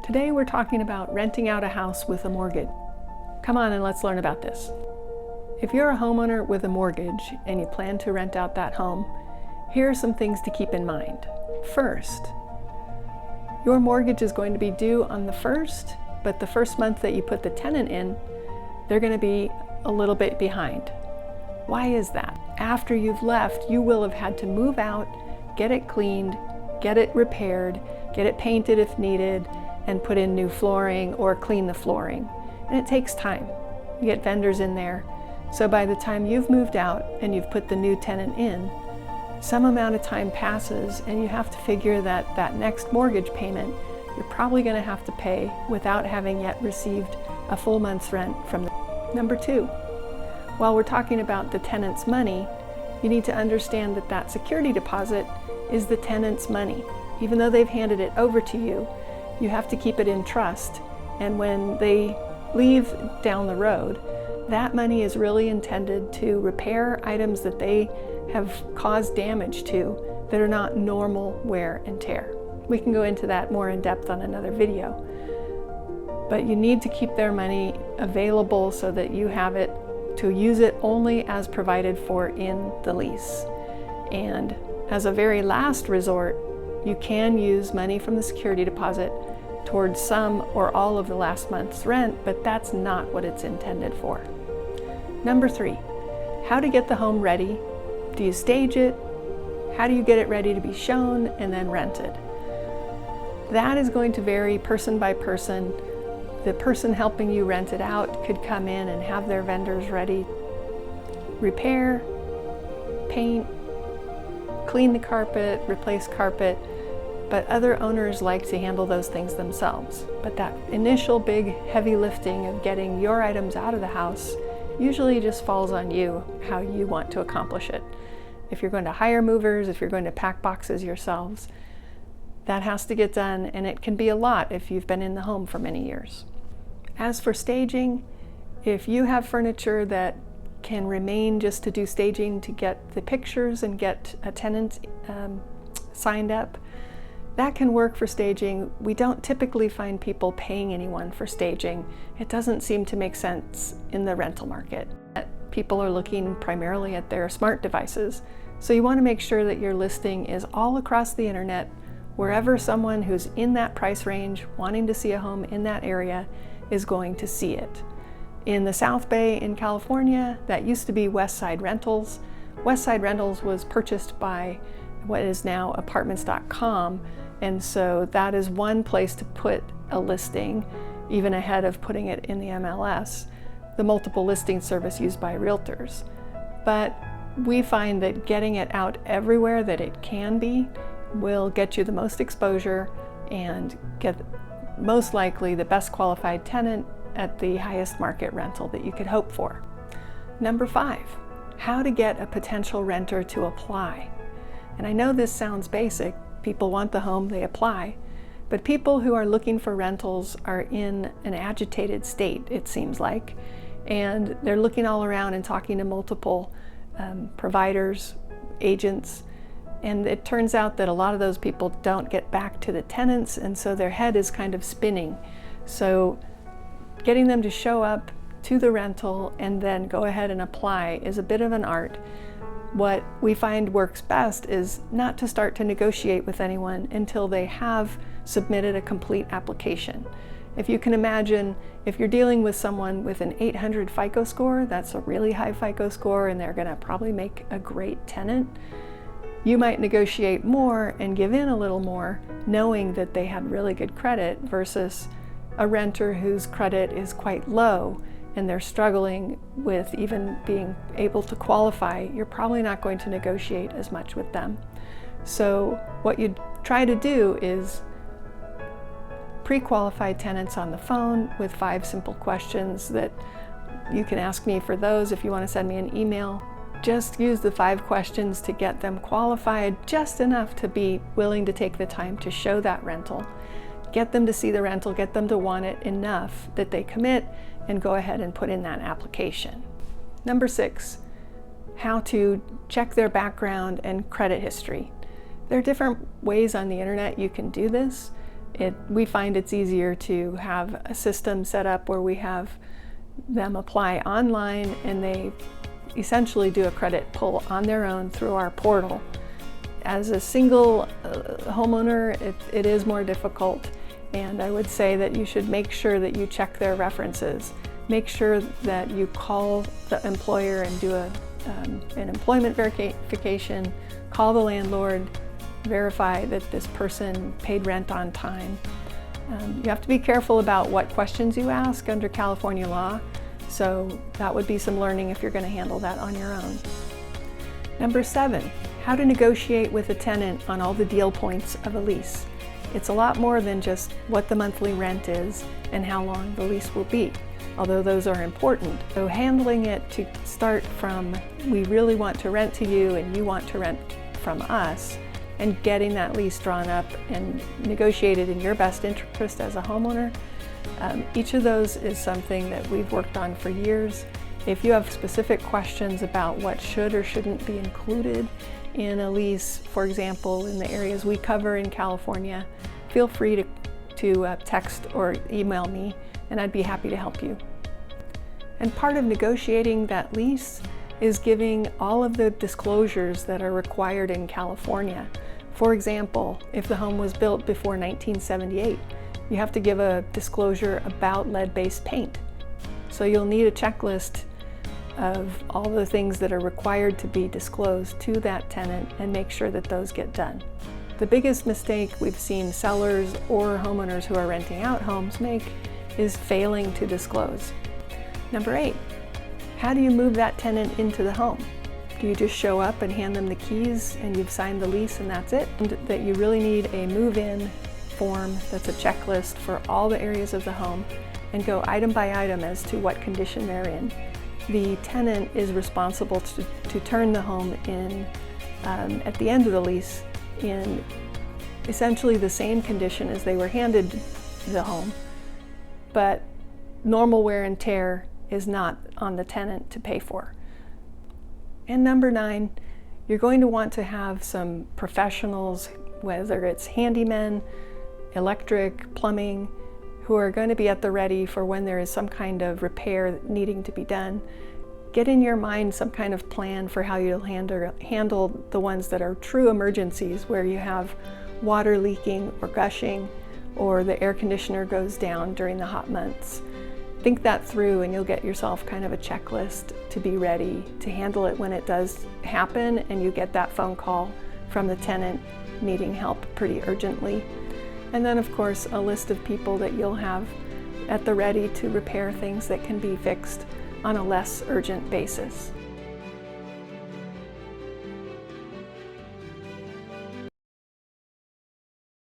Today we're talking about renting out a house with a mortgage. Come on and let's learn about this. If you're a homeowner with a mortgage and you plan to rent out that home, here are some things to keep in mind. First, your mortgage is going to be due on the 1st, but the first month that you put the tenant in, they're going to be a little bit behind. Why is that? After you've left, you will have had to move out, get it cleaned, get it repaired, get it painted if needed, and put in new flooring or clean the flooring. And it takes time. You get vendors in there. So by the time you've moved out and you've put the new tenant in, some amount of time passes and you have to figure that that next mortgage payment you're probably going to have to pay without having yet received a full month's rent from the. Number 2, while we're talking about the tenant's money, you need to understand that that security deposit is the tenant's money. Even though they've handed it over to you, you have to keep it in trust. And when they leave down the road, that money is really intended to repair items that they have caused damage to that are not normal wear and tear. We can go into that more in depth on another video. But you need to keep their money available so that you have it to use it only as provided for in the lease. And as a very last resort, you can use money from the security deposit towards some or all of the last month's rent, but that's not what it's intended for. Number 3, how to get the home ready. Do you stage it? How do you get it ready to be shown and then rented? That is going to vary person by person. The person helping you rent it out could come in and have their vendors ready, repair, paint, clean the carpet, replace carpet, but other owners like to handle those things themselves. But that initial big heavy lifting of getting your items out of the house usually just falls on you, how you want to accomplish it. If you're going to hire movers, if you're going to pack boxes yourselves, that has to get done, and it can be a lot if you've been in the home for many years. As for staging, if you have furniture that can remain just to do staging to get the pictures and get a tenant signed up, that can work for staging. We don't typically find people paying anyone for staging. It doesn't seem to make sense in the rental market. People are looking primarily at their smart devices, so you want to make sure that your listing is all across the internet, wherever someone who's in that price range wanting to see a home in that area is going to see it. In the South Bay in California, that used to be Westside Rentals. Westside Rentals was purchased by what is now apartments.com, and so that is one place to put a listing, even ahead of putting it in the MLS, the multiple listing service used by realtors. But we find that getting it out everywhere that it can be will get you the most exposure and get most likely the best qualified tenant at the highest market rental that you could hope for. Number 5, how to get a potential renter to apply. And I know this sounds basic. People want the home, they apply. But people who are looking for rentals are in an agitated state, it seems like. And they're looking all around and talking to multiple providers, agents. And it turns out that a lot of those people don't get back to the tenants, and so their head is kind of spinning. So getting them to show up to the rental and then go ahead and apply is a bit of an art. What we find works best is not to start to negotiate with anyone until they have submitted a complete application. If you can imagine, if you're dealing with someone with an 800 FICO score, that's a really high FICO score, and they're going to probably make a great tenant. You might negotiate more and give in a little more, knowing that they had really good credit, versus a renter whose credit is quite low and they're struggling with even being able to qualify. You're probably not going to negotiate as much with them. So what you try to do is pre-qualify tenants on the phone with 5 simple questions that you can ask me for those if you want to send me an email. Just use the 5 questions to get them qualified just enough to be willing to take the time to show that rental. Get them to see the rental, get them to want it enough that they commit and go ahead and put in that application. Number 6, how to check their background and credit history. There are different ways on the internet you can do this. We find it's easier to have a system set up where we have them apply online and they essentially do a credit pull on their own through our portal. As a single homeowner, it is more difficult, and I would say that you should make sure that you check their references. Make sure that you call the employer and do an employment verification, call the landlord, verify that this person paid rent on time. You have to be careful about what questions you ask under California law, so that would be some learning if you're going to handle that on your own. Number 7, how to negotiate with a tenant on all the deal points of a lease. It's a lot more than just what the monthly rent is and how long the lease will be, although those are important. So handling it to start from, we really want to rent to you and you want to rent from us, and getting that lease drawn up and negotiated in your best interest as a homeowner. Each of those is something that we've worked on for years. If you have specific questions about what should or shouldn't be included in a lease, for example, in the areas we cover in California, feel free to text or email me, and I'd be happy to help you. And part of negotiating that lease is giving all of the disclosures that are required in California. For example, if the home was built before 1978, you have to give a disclosure about lead-based paint. So you'll need a checklist of all the things that are required to be disclosed to that tenant and make sure that those get done. The biggest mistake we've seen sellers or homeowners who are renting out homes make is failing to disclose. Number 8, how do you move that tenant into the home? Do you just show up and hand them the keys and you've signed the lease and that's it? And that you really need a move-in form that's a checklist for all the areas of the home and go item by item as to what condition they're in. The tenant is responsible to turn the home in at the end of the lease in essentially the same condition as they were handed the home, but normal wear and tear is not on the tenant to pay for. And number 9, you're going to want to have some professionals, whether it's handymen, electric, plumbing, who are going to be at the ready for when there is some kind of repair needing to be done. Get in your mind some kind of plan for how you'll handle the ones that are true emergencies, where you have water leaking or gushing, or the air conditioner goes down during the hot months. Think that through and you'll get yourself kind of a checklist to be ready to handle it when it does happen and you get that phone call from the tenant needing help pretty urgently. And then of course a list of people that you'll have at the ready to repair things that can be fixed on a less urgent basis.